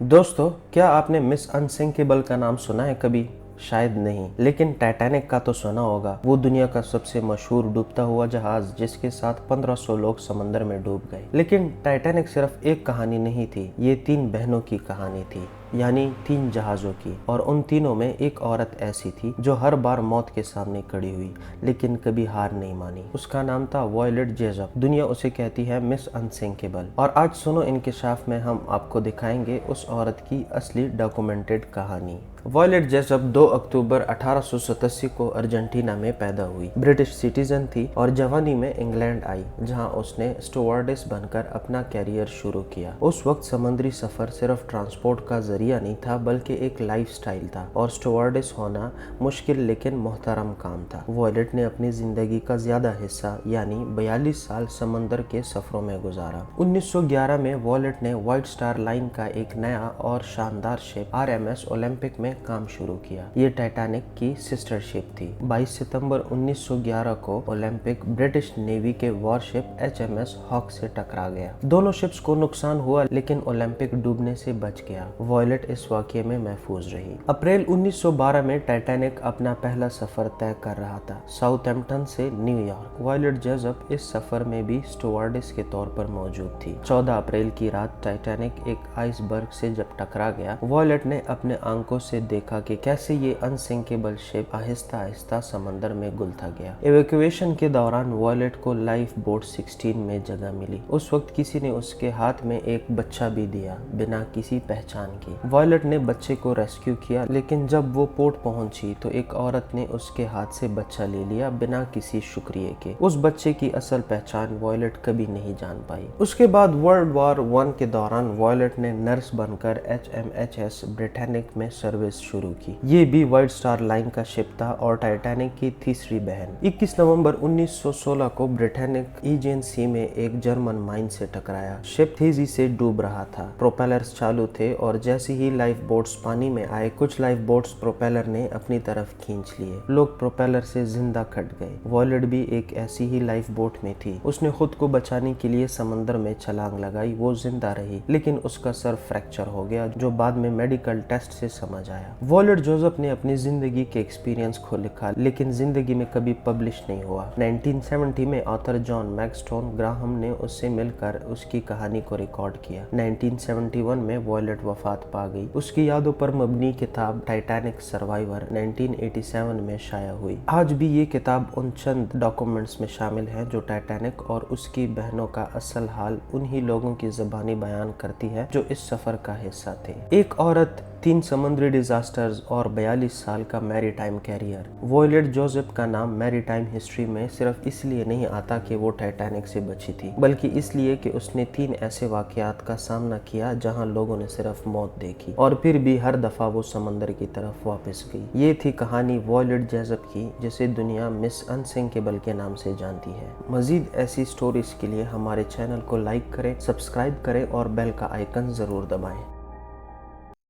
दोस्तों, क्या आपने मिस अनसिंकेबल का नाम सुना है कभी? शायद नहीं, लेकिन टाइटैनिक का तो सुना होगा। वो दुनिया का सबसे मशहूर डूबता हुआ जहाज जिसके साथ 1500 लोग समंदर में डूब गए। लेकिन टाइटैनिक सिर्फ एक कहानी नहीं थी, ये 3 बहनों की कहानी थी, यानी 3 जहाज़ों की। और उन तीनों में एक औरत ऐसी थी जो हर बार मौत के सामने खड़ी हुई लेकिन कभी हार नहीं मानी। उसका नाम था वॉयलेट जेसप। दुनिया उसे कहती है मिस अनसिंकेबल। और आज सुनो इंकिशाफ में हम आपको दिखाएंगे उस औरत की असली डॉक्यूमेंटेड कहानी। वॉयलेट जेसप 2 अक्टूबर 1887 को अर्जेंटीना में पैदा हुई। ब्रिटिश सिटीजन थी और जवानी में इंग्लैंड आई, जहां उसने स्टुअर्डेस बनकर अपना कैरियर शुरू किया। उस वक्त समुद्री सफर सिर्फ ट्रांसपोर्ट का जरिया नहीं था, बल्कि एक लाइफस्टाइल था और स्टुअर्डेस होना मुश्किल लेकिन मोहतरम काम था। वॉयलेट ने अपनी जिंदगी का ज्यादा हिस्सा यानी 42 साल समंदर के सफरों में गुजारा। 1911 में वॉयलेट ने व्हाइट स्टार लाइन का एक नया और शानदार शिप RMS ओलंपिक में काम शुरू किया। ये टाइटैनिक की सिस्टर शिप थी। 22 सितंबर 1911 को ओलंपिक ब्रिटिश नेवी के वॉरशिप HMS हॉक से टकरा गया। दोनों शिप्स को नुकसान हुआ, लेकिन ओलंपिक डूबने से बच गया। वॉयलेट इस वाकये में महफूज रही। अप्रैल 1912 में टाइटैनिक अपना पहला सफर तय कर रहा था, साउथहैम्पटन से न्यूयॉर्क। वॉयलेट जेसप इस सफर में भी स्टुअर्डेस के तौर पर मौजूद थी। 14 अप्रैल की रात टाइटैनिक एक आइसबर्ग से जब टकरा गया, वॉयलेट ने अपने आंखों से देखा कि कैसे ये अनसिंकेबल शिप आहिस्ता आहिस्ता समंदर में गुलता गया। इवैक्यूएशन के दौरान वॉयलेट को लाइफ बोट 16 में जगह मिली। उस वक्त किसी ने उसके हाथ में एक बच्चा भी दिया, बिना किसी पहचान की। वॉयलेट ने बच्चे को रेस्क्यू किया, लेकिन जब वो पोर्ट पहुंची तो एक औरत ने उसके हाथ से बच्चा ले लिया, बिना किसी शुक्रिया के। उस बच्चे की असल पहचान वॉयलेट कभी नहीं जान पाई। उसके बाद वर्ल्ड वॉर 1 के दौरान वॉयलेट ने नर्स बनकर HMHS ब्रिटेनिक में सर्विस शुरू की। ये भी व्हाइट स्टार लाइन का शिप था और टाइटैनिक की तीसरी बहन। 21 नवंबर 1916 को ब्रिटेनिक ईजेन सी में एक जर्मन माइन से टकराया। शिप तेजी से डूब रहा था, प्रोपेलर्स चालू थे और जैसे ही लाइफ बोट्स पानी में आए, कुछ लाइफ बोट्स प्रोपेलर ने अपनी तरफ खींच लिए। लोग प्रोपेलर से जिंदा कट गए। वॉयलेट भी एक ऐसी ही लाइफ बोट में थी। उसने खुद को बचाने के लिए समंदर में छलांग लगाई। वो जिंदा रही, लेकिन उसका सर फ्रैक्चर हो गया, जो बाद में मेडिकल टेस्ट से समझ आया। वॉयलेट जेसप ने अपनी जिंदगी के एक्सपीरियंस को लिखा, लेकिन जिंदगी में कभी पब्लिश नहीं हुआ। 1970 में ऑथर जॉन मैकस्टोन ग्राहम ने उससे मिलकर उसकी कहानी को रिकॉर्ड किया। 1971 में वॉयलेट वफात पा गई। उसकी यादों पर मबनी किताब टाइटैनिक सर्वाइवर 1987 में शाया हुई। आज भी ये किताब उन चंद डॉक्यूमेंट्स में शामिल है जो टाइटैनिक और उसकी बहनों का असल हाल उन्हीं लोगों की ज़बानी बयान करती है जो इस सफर का हिस्सा थे। एक औरत, 3 समुद्री डिजास्टर्स और 42 साल का मैरीटाइम कैरियर। वॉयलेट जेसप का नाम मैरीटाइम हिस्ट्री में सिर्फ इसलिए नहीं आता कि वो टाइटैनिक से बची थी, बल्कि इसलिए कि उसने 3 ऐसे वाकयात का सामना किया जहां लोगों ने सिर्फ मौत देखी और फिर भी हर दफा वो समंदर की तरफ वापस गई। ये थी कहानी वॉयलेट जेसप की, जिसे दुनिया मिस अनसिंकेबल के नाम से जानती है। मजीद ऐसी स्टोरीज के लिए हमारे चैनल को लाइक करें, सब्सक्राइब करें और बेल का आइकन जरूर दबाएं।